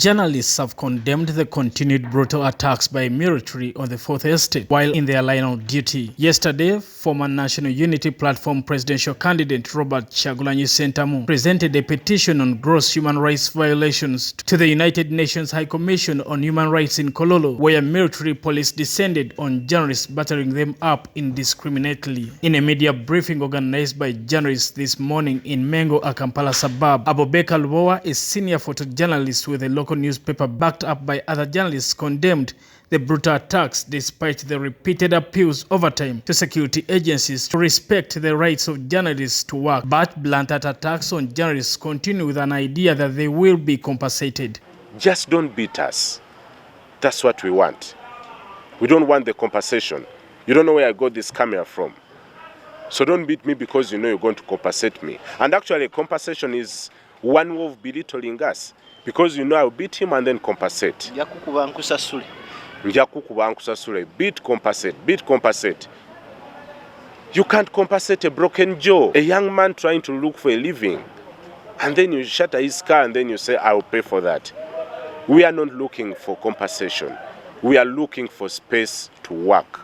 Journalists have condemned the continued brutal attacks by military on the Fourth Estate while in their line of duty. Yesterday, former National Unity Platform presidential candidate Robert Kyagulanyi Ssentamu presented a petition on gross human rights violations to the United Nations High Commission on Human Rights in Kololo, where military police descended on journalists, battering them up indiscriminately. In a media briefing organized by journalists this morning in Mengo, a Kampala suburb, Abubakar Lubowa, a senior photojournalist with a local newspaper backed up by other journalists, condemned the brutal attacks despite the repeated appeals over time to security agencies to respect the rights of journalists to work. But blunt attacks on journalists continue with an idea that they will be compensated. Just don't beat us. That's what we want. We don't want the compensation. You don't know where I got this camera from. So don't beat me because you know you're going to compensate me. And actually compensation is one way of belittling us. Because you know I'll beat him and then compensate. Beat, compensate. You can't compensate a broken jaw, a young man trying to look for a living. And then you shatter his car and then you say, I'll pay for that. We are not looking for compensation. We are looking for space to work.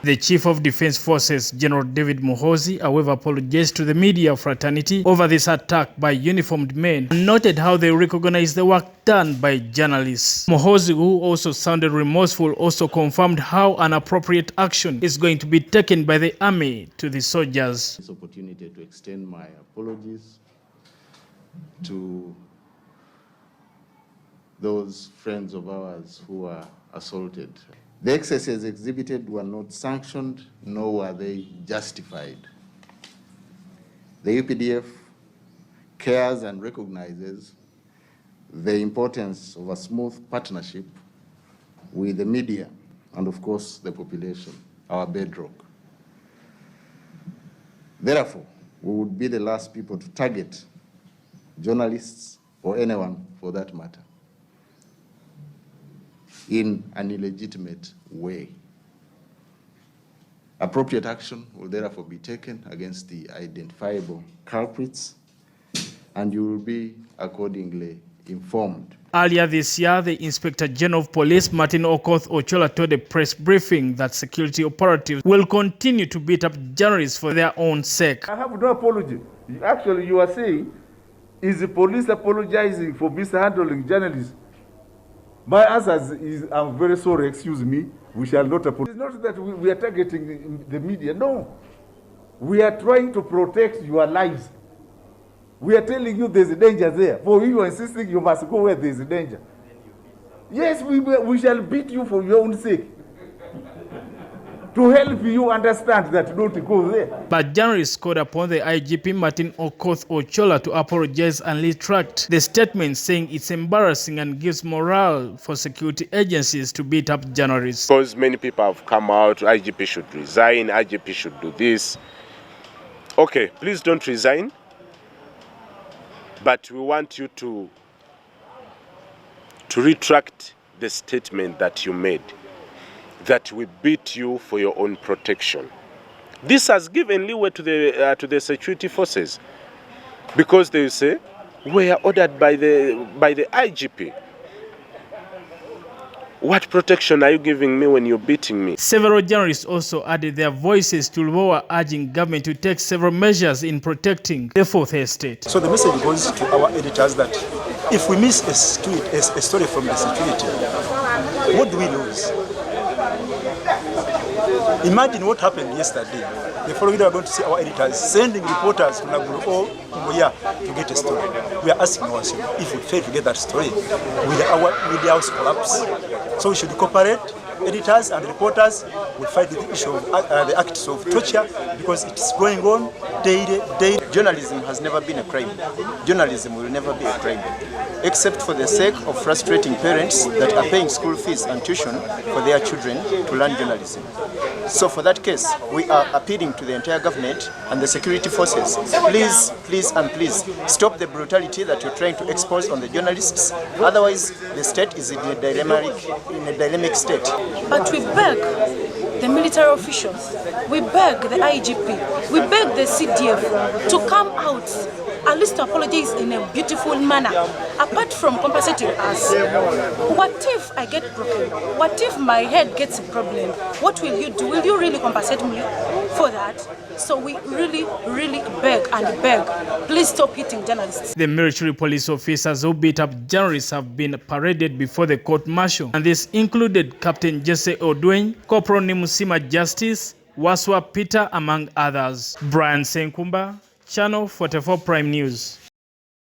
The Chief of Defense Forces, General David Muhoozi, however, apologized to the media fraternity over this attack by uniformed men and noted how they recognize the work done by journalists. Muhoozi, who also sounded remorseful, also confirmed how an appropriate action is going to be taken by the army to the soldiers. This opportunity to extend my apologies to those friends of ours who were assaulted. The excesses exhibited were not sanctioned, nor were they justified. The UPDF cares and recognizes the importance of a smooth partnership with the media and, of course, the population, our bedrock. Therefore, we would be the last people to target journalists or anyone for that matter in an illegitimate way. Appropriate action will therefore be taken against the identifiable culprits, and you will be accordingly informed. Earlier this year, the Inspector General of Police, Martin Okoth Ochola, told a press briefing that security operatives will continue to beat up journalists for their own sake. I have no apology. Actually, you are saying, is the police apologizing for mishandling journalists? My answer is, I'm very sorry, excuse me, we shall not apologize. It's not that we are targeting the media, no. We are trying to protect your lives. We are telling you there's a danger there. For you are insisting you must go where there's a danger. Yes, we shall beat you for your own sake. To help you understand that not to go there. But journalists called upon the IGP Martin Okoth Ochola to apologize and retract the statement, saying it's embarrassing and gives morale for security agencies to beat up journalists. Because many people have come out, IGP should resign, IGP should do this. Okay, please don't resign. But we want you to retract the statement that you made, that we beat you for your own protection. This has given leeway to the security forces, because they say we are ordered by the IGP. What protection are you giving me when you're beating me? Several journalists also added their voices to Lubowa, urging government to take several measures in protecting the Fourth Estate. So the message goes to our editors that if we miss a story from the security, what do we lose? Imagine what happened yesterday. The following day we are going to see our editors sending reporters to Naguru or Ngoya to get a story. We are asking ourselves, if we fail to get that story, will the house collapse? So we should cooperate. Editors and reporters will fight the issue of the acts of torture, because it's going on daily. Journalism has never been a crime. Journalism will never be a crime, except for the sake of frustrating parents that are paying school fees and tuition for their children to learn journalism. So for that case, we are appealing to the entire government and the security forces. Please, please, and please stop the brutality that you're trying to expose on the journalists. Otherwise, the state is in a dynamic state. But we beg the military officials, we beg the IGP, we beg the CDF to come out at least to apologize in a beautiful manner. Apart from compensating us, what if I get broken? What if my head gets a problem? What will you do? Will you really compensate me for that? So we really, really beg and beg, please stop hitting journalists. The military police officers who beat up journalists have been paraded before the court-martial, and this included Captain Jesse Odweng, Corporal Nimusima Justice, Waswa Peter, among others. Brian Senkumba, Channel 44 Prime News.